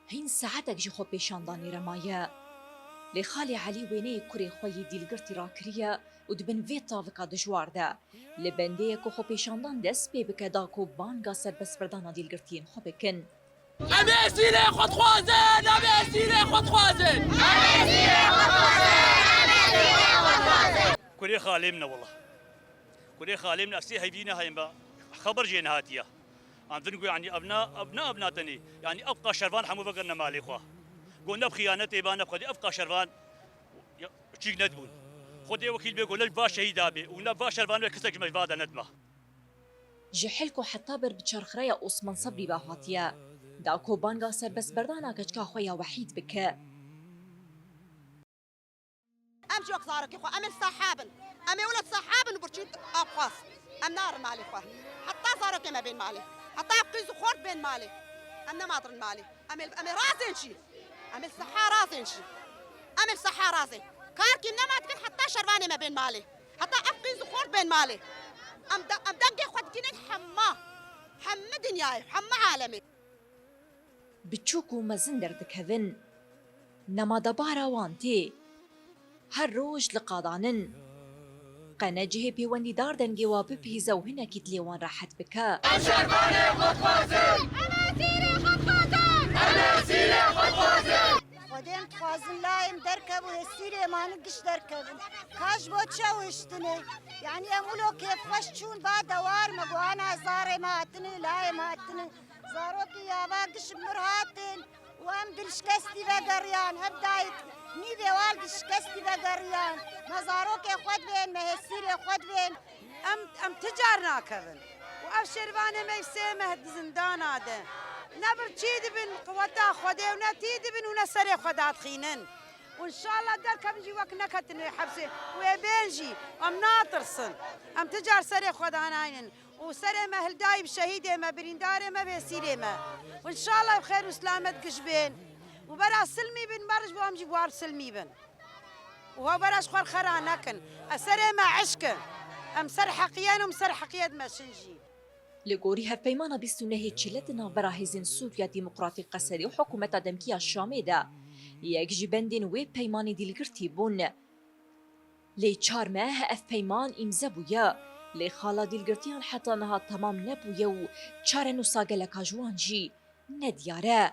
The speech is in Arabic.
هین ساعتك جی خو پیشاندانی رمایه لی خالی علی وینه کری خوی دیلگرتی را کریه و دبن وی تاوکا دجوار ده لی بنده کو خو پیشاندان دست پی بکه دا کو بانگا سر بسپردانا دیلگرتین خو بکن ئەمێ سیرێ خۆت خوازن ئەمێ سیرێ خۆت خوازن كوري خالمنا والله كوري خالمنا أكسي هيفينا هاي با خبر جينا هاتيا عم تنقول يعني أبناء تاني يعني أبقى شرفان حمو بقرنا مالي خوا قلنا بخيانة إبانا بخدي أبقى شرفان شيك ندبون خدي وكيل بيقول لك باش شهيد أبي ونا باش شرفان كسك مجفادة ندمه جحلکو حتی بر بچرخرای عثمان صبری باهاتیه دا کو بانگا سر بسپردانا کچکا خویا وحید بکه ام جوك زارك اخو ام الصحابن ام ولد صحابن وبرشيد ابخاص ام نار مالي اخو حتى زارك ما بين مالي حتى يبقي زخور بين مالي ام نماطر مالي ام رازن شي ام الصحة رازن شي ام الصحة رازن كاركي نما تكن حتى شرباني ما بين مالي حتى ابقي زخور بين مالي ام دنقي خد كنين حما دنياي حما عالمي بچوکو مزن دردکهون نما دبارا وانتی هر روش لقادانن قنا جهه پیوندی دار دنگی و بپیزا و هنکی دلیوان راحت بکا خودم تخوازن لایم درکب و هستیره مانو گش درکبن کاش بود شوشتنه یعنی امولو کیف خوش چون با دوار مگوانا زار ماتنه لای ماتنه زارو کی یابا گش مرهاتن و ام دلشکستی بگریان هب دایت نی دیوال دلشکستی بگریان مزارو کی خود بین مهستیره خود بین ام تجار ناكبن واف شربانه ميسي مهد زندان هذا نبر تشيد بن قوتا خدي ونتيد بن ونسري خدات خينن وان شاء الله دار كم جي وقت نكتن حبسي وبينجي ام ناطرسن ام تجار سري خداناين وسري مهل دايب شهيده ما برينداره ما بيسيره ما وان شاء الله بخير وسلامه قشبين وبرا سلمي بن برج بام جي بوار سلمي بن وهو براش خور خرانكن اسري ما عشكن ام سر حقيان ومسر حقياد ما شنجي لگوری هف پیمانا بیستونه چیلت ناورا هزین سوفیا دیمقراطی قسری و حکومت دمکی شامی ده یک جبندین و پیمانی دیلگرتی بون لی چار ماه اف پیمان امزه بویا لی خالا دیلگرتیان حتی نها تمام نبویا و چار نوساگل کاجوان جی ندیاره